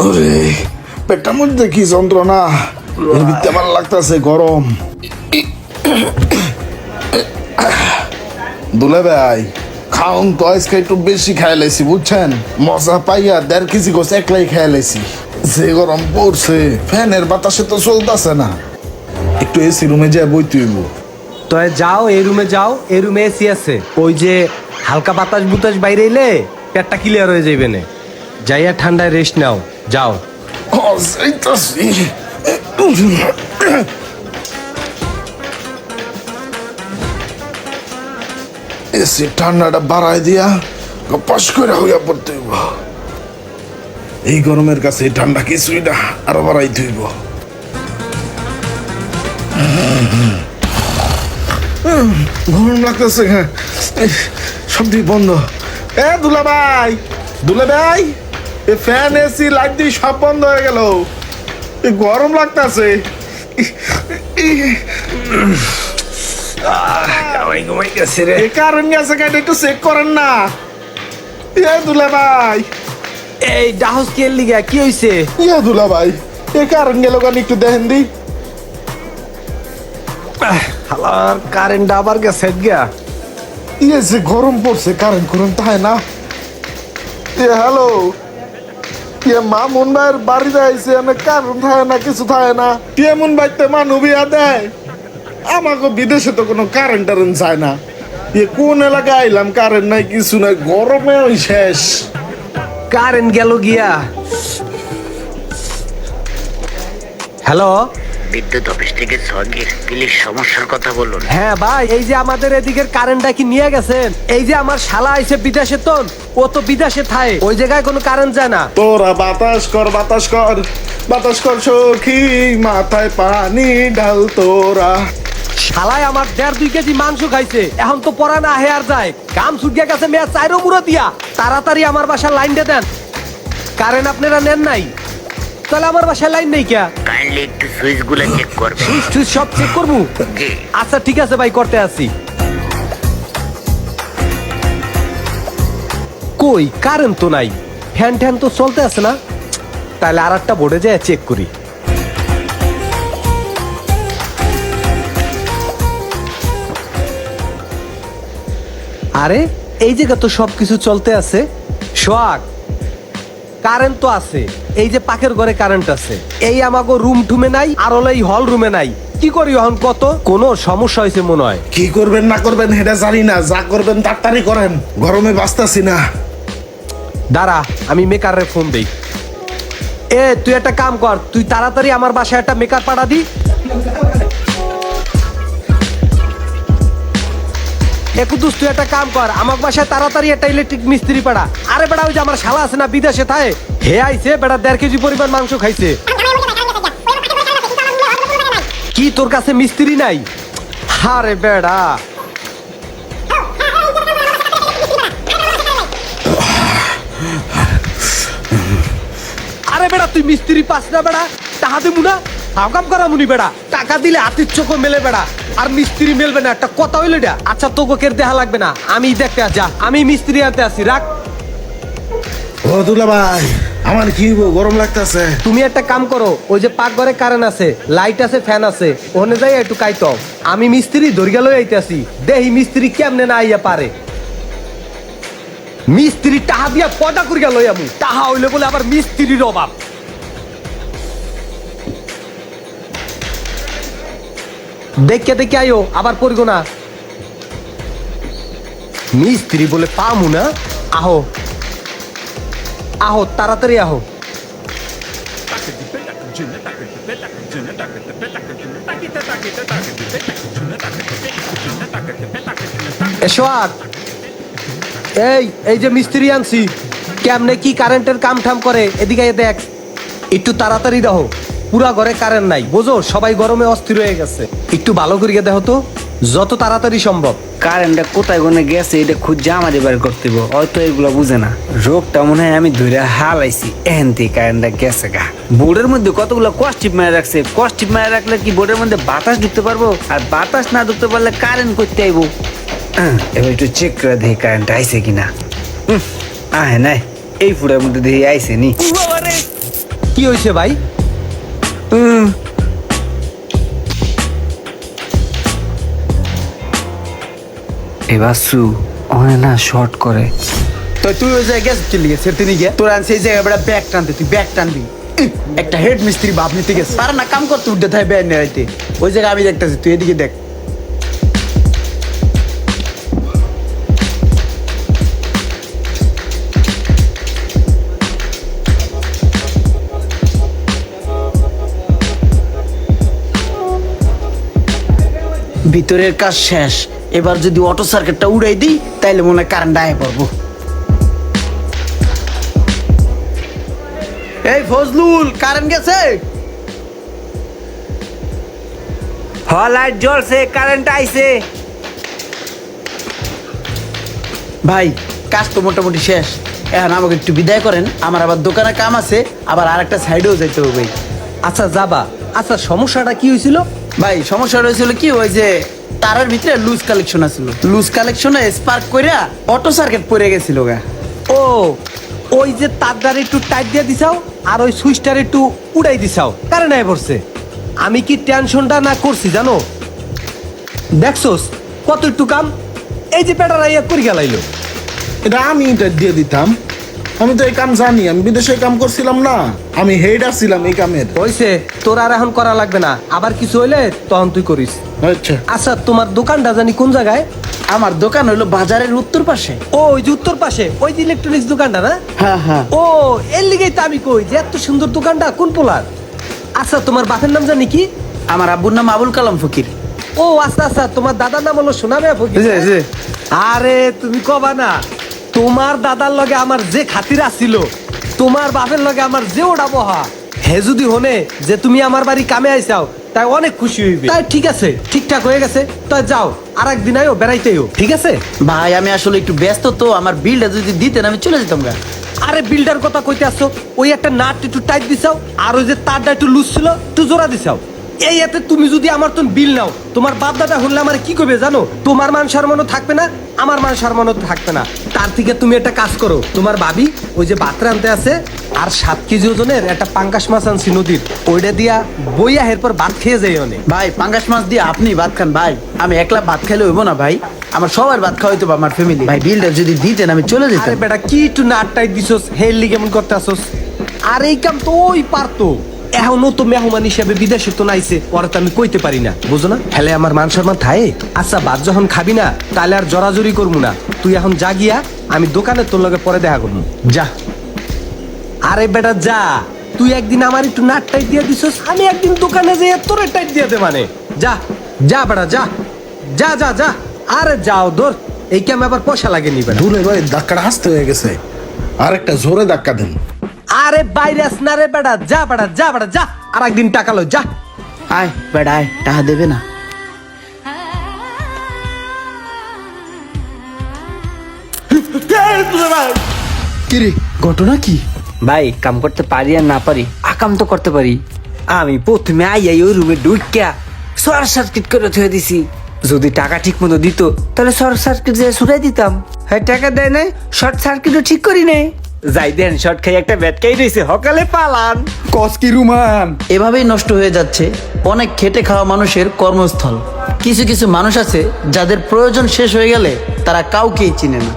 ওরে পেটটার মধ্যে কি যন্ত্রণা, এর ভিতরে আমার লাগতেছে গরম। দুলে ভাই খাউন তো আজকে একটু বেশি খাই লাইছি বুঝছেন, মজা পাইয়া 1.5 কেজি গোছ একলাই খাই লাইছি। যে গরম পড়ছে ফ্যানের বাতাসে তো চলতেছে না, একটু এসি রুমে যায় বইতে হইব। তো যাও এই রুমে যাও, এই রুমে এসি আছে, ওই যে হালকা বাতাস বুতাস বাইরে এলে পেটটা ক্লিয়ার হয়ে যাইবে না। যাইয়া ঠান্ডায় রেস্ট নাও, যাও। যাইতাছি। এসি ঠান্ডাটা বাড়াই দিয়া পাশ করে হইয়া পড়তে হইব। এই গরমের কাছে এই ঠান্ডা কিছুই না, আরো বাড়াইতে হইব। গরম লাগতেছে, সব দিক বন্ধ। দুলা ভাই, দুলা ভাই, ফ্যান এসি লাইট দিয়ে সব বন্ধ হয়ে গেল, গরম লাগতেছে। কারণ গেছে একটু চেক করেন না দুলা ভাই। এই ডাহস কে লিগা কি হইছে? দুলা ভাই এ কারণ গেল গান একটু দেখেন দি। হালার কারেন্ট আবার গেছে গিয়া। যে গরম পড়ছে কারেন্ট করুন তাই না। হ্যালো, মামুন ভাইয়ের বাড়িতে আইছে, কারণ থাকে না, কিছু থাকে না। এমন বাড়িতে মানুষ বিয়া দেয়, আমাকে বিদেশে তো কোনো কারেন্ট টারেন্ট চায় না। কোন এলাকায় আইলাম, কারেন্ট নাই, কিছু নাই, গরমে ওই শেষ। কারেন্ট গেল গিয়া। হ্যালো, বিদ্যুৎ অফিস থেকে সঙ্গীর প্লিজ সমস্যার কথা বলুন। হ্যাঁ ভাই, এই যে আমাদের এদিকের কারেন্টটা কি নিয়ে গেছেন? এই যে আমার শালা আইছে বিদেশে, তো ও তো বিদেশে থাকে, ওই জায়গায় কোনো কারেন্ট যায় না। তোরা বাতাস কর, বাতাস কর, বাতাস কর সখী, মাথায় পানি ঢাল তোরা। শালায় আমার 1.5-2 কেজি মাংস খাইছে, এখন তো পরা না হেয়ার যায়, কাম ছুটিয়ে গেছে মেয়া 4 মুড়ো দিয়া। তাড়াতাড়ি আমার বাসার লাইন দিয়ে দেন। কারেন্ট আপনারা নেন নাই, তাহলে আমার বাসায় লাইন নেই কে? কাইন্ডলি একটু সুইচ গুলো চেক করবেন। সুইচ সব চেক করবো? জি। আচ্ছা ঠিক আছে ভাই, করতে আসি। কই কারেন্ট তো নাই, ফ্যান ট্যান তো চলতে আছে না, তাহলে আর একটা বোর্ডে যায় চেক করি। আরে এই জায়গা তো সবকিছু চলতে আছে। সোহাগ, কারেন্ট তো আছে, এই যে পাকের ঘরে কারেন্ট আছে, এই আমাগো রুম টুমে নাই, আর হলো এই হল রুমে নাই। কি করি এখন কত? কোন সমস্যা হয়েছে মনে হয়। কি করবেন না করবেন সেটা জানি না, যা করবেন তাড়াতাড়ি করেন, গরমে বাঁচতাছি না। দাঁড়া, আমি মেকারে ফোন দেই। তুই একটা কাম কর, তুই তাড়াতাড়ি আমার বাসায় একটা মেকার পাঠা দি। একুদুস, তুই একটা কাম কর, আমার বাসায় তাড়াতাড়ি একটা ইলেকট্রিক মিস্ত্রি পাঠা। আরে বেড়া, ওই যে আমার শালা আছে না বিদেশে থাকে, হে আইছে বেড়া 1.5 কেজি পরিমাণ মাংস খাইছে। কি তোর কাছে মিস্ত্রি নাই? আরে বেড়া, আরে বেড়া তুই মিস্ত্রি পাস না বেড়া, টাকা দিবো না, হাকাম করা মুনি বেড়া, টাকা দিলে হাতির চোখ মেলে বেড়া, আর মিস্ত্রি মেলবে না, একটা কথা হইলো এটা। আচ্ছা তোকে কের দেখা লাগবে না, আমি দেখতে যা, আমি মিস্ত্রি আনতে আসি, রাখ। ও দুলা ভাই, আমার কি হইব, গরম লাগতেছে। তুমি একটা কাম করো, ওই যে পাক ঘরে কারেন্ট আছে, লাইট আছে, ফ্যান আছে, ওখানে যাই একটু কাইতো। আমি মিস্ত্রি দরিয়া লই আইতাছি, দেহি মিস্ত্রি কেমনে না আইয়া পারে। মিস্ত্রি টাহা দিয়া পটা করিয়া লই আমু, টাহা হইলে বলে আবার মিস্ত্রির অভাব। দেখে দেখে আইও, আবার পড়গো না। মিস্ত্রি বলে পামু না, আহো আহো তাড়াতাড়ি আহো। সোহাগ, এই যে মিস্ত্রি আনছি, কেমনে কি কারেন্টের কাম ঠাম করে এদিকে দেখ, একটু তাড়াতাড়ি দেখো, পুরা ঘরে কারেন্ট নাই, বুঝো সবাই গরমে অস্থির হয়ে গেছে, একটু ভালো করিয়া দেখো তো, যত তাড়াতাড়ি সম্ভব। কারেন্টটা কোথায় কোনে গেছে এটা খুঁজে আমাদের বাড়ি করতে হয়তো এগুলো বুঝে না। রোগটা মনে হয় আমি ধরে হালাইছি, এহেন থেকে কারেন্টটা গেছে গা। বোর্ডের মধ্যে কতগুলো কস্টিপ মারা রাখছে, কস্টিপ মারা রাখলে কি বোর্ডের মধ্যে বাতাস ঢুকতে পারবো? আর বাতাস না ঢুকতে পারলে কারেন্ট করতে আইবো। এবার একটু চেক করে দেখি কারেন্ট আইছে কিনা। আহে নাই, এই ফুটের মধ্যে দেখি আইছে নি। কি হয়েছে ভাই? এবার সু অনেক না শর্ট করে। তো তুই ওই জায়গায় গেছ চলে গেছে তিনি গিয়ে তোর আনছে এই জায়গায় বেড়া ব্যাগ টানতে তুই ব্যাগ টানবি একটা হেড মিস্ত্রি বাপ নিতে গেছে পারে না কাম করতে উঠতে থাকে ব্যাগ নিয়ে রাইতে ওই জায়গায় আমি দেখতেছি তুই এদিকে দেখ ভিতরের কাজ শেষ এবার যদি অটো সার্কিটটা উড়াই দিই তাইলে মনে হয় কারেন্ট আয় পড়বো এই ফজলুল কারেন্ট গেছে লাইট জ্বলছে, কারেন্ট আইছে। ভাই কাজ তো মোটামুটি শেষ এখন আমাকে একটু বিদায় করেন আমার আবার দোকানে কাম আছে আবার আরেকটা সাইডেও যাইতে হবে আচ্ছা যাবা। আচ্ছা সমস্যাটা কি হয়েছিল? ভাই সমস্যা হয়েছিল কি ওই যে তারের ভিতরে লুজ কালেকশন আছিল লুজ কালেকশনে স্পার্ক কইরা অটো সার্কিট পড়ে গেছিল গা ও ওই যে তারটার একটু টাইট দিয়ে দিছাও আর ওই সুইচটার একটু উড়াই দিছাও কারেন্ট আয় পড়ছে। আমি কি টেনশনটা না করছি জানো? দেখছোস কত একটু কাম, এই যে পেটার আইয়া করে গেলাইলো। এটা আমি এটা দিয়ে দিতাম, আমি তো এই কাম জানি, আমি বিদেশে কাম করছিলাম না, আমি হেড আসছিলাম এই কামের। হইছে, তোর আর এখন করা লাগবে না, আবার কিছু হইলে তখন তুই করিস। আচ্ছা আচ্ছা তোমার দোকানটা জানি কোন জায়গায়? আমার দোকান হলো বাজারের উত্তর পাশে ও ওই যে উত্তর পাশে ওই যে ইলেকট্রনিক্স দোকানটা না? হ্যাঁ হ্যাঁ ও এর লিগেই তো আমি কই যে এত সুন্দর দোকানটা কোন পোলার। আচ্ছা তোমার বাপের নাম জানি কি? আমার আব্বুর নাম আবুল কালাম ফকির ও আচ্ছা আচ্ছা, তোমার দাদার নাম হলো সোনামিয়া ফকির। জি, জি। আরে তুমি কবা না, তোমার দাদার লগে আমার যে খাতির আছিল, তোমার বাপের লগে আমার যে ওটা বহা, হে যদি হনে যে তুমি আমার বাড়ি কামে আইসাও তাই অনেক খুশি হইবে। তাই ঠিক আছে, ঠিকঠাক হয়ে গেছে, তাই যাও আর একদিন আইও বেড়াইতেও, ঠিক আছে? ভাই আমি আসলে একটু ব্যস্ত তো আমার বিলটা যদি দিতেন আমি চলে যেতাম গা আরে বিল্ডার কথা কইতে আসছো, ওই একটা নাট একটু টাইট দিছাও আর ওই যে তারটা একটু লুজ ছিল একটু জোড়া দিছাও। এই এতে তুমি যদি আমার তো বিল নাও, তোমার বাপ দাদা হলে আমার কি করবে জানো? তোমার মান সম্মানও থাকবে না, আমার মান সম্মানও থাকবে না। তার থেকে তুমি একটা কাজ করো, তোমার ভাবি ওই যে ভাত রানতে আছে আর 7 কেজি ওজনের একটা পাঙ্গাস মাছ আনছি নদীর, ওইটা দিয়া বইয়া এরপর ভাত খেয়ে যাই অনেক। ভাই পাঙ্গাস মাছ দিয়ে আপনি ভাত খান ভাই, আমি একলা ভাত খাইলে হইব না ভাই, আমার সবার ভাত খাওয়াইতে হবে আমার ফ্যামিলি। ভাই বিলটা যদি দিতেন আমি চলে আরে যেতাম। বেটা কি একটু নাট টাইট দিছস, হেললি কেমন করতে আসস? আর এই কাম তো ওই পারতো, এখনো তো মেহমান হিসেবে বিদেশে তো নাইছে, পরে তো আমি কইতে পারি না, বুঝো না? হেলে আমার মান সম্মান থায়ে। আচ্ছা ভাত যখন খাবি না তাহলে আর জরাজরি করবো না, তুই এখন যা গিয়া, আমি দোকানে তোর লগে পরে দেখা করবো, যা। আরে বেটা যা, তুই একদিন আমার একটু নাট টাইট দিয়ে দিছস, আমি একদিন দোকানে যেয়ে তোরে টাইট দিয়ে দে মানে, যা যা বেটা যা যা যা যা। আরে যাও দূর, এই কামে আবার পয়সা লাগেনি বেটা। দূরে ভাই ধাক্কাটা হাসতে হয়ে গেছে, আর একটা জোরে ধাক্কা দেন। আরে বাইরে আস না রে বেটা, যা বেটা যা বেটা যা, আর একদিন টাকা লো যা। আয় বেড়া আয়, টাকা দেবে না? কিরে ঘটনা কি? ভাই কাম করতে পারি আর না পারি, আকাম তো করতে পারি। আমি প্রথমে আইয়াই ওই রুমে ঢুকিয়া শর্ট সার্কিট করে থুয়ে দিছি। যদি টাকা ঠিক মতো দিত তাহলে শর্ট সার্কিট যে ছুড়াই দিতাম। হ্যাঁ টাকা দেয় নাই, শর্ট সার্কিটও ঠিক করি নাই। যাই দেন শর্ট খাই একটা ব্যাটকাই রয়েছে, সকালে পালান। কস কি রুমান? এভাবেই নষ্ট হয়ে যাচ্ছে অনেক খেটে খাওয়া মানুষের কর্মস্থল। কিছু কিছু মানুষ আছে যাদের প্রয়োজন শেষ হয়ে গেলে তারা কাউকেই চিনে না।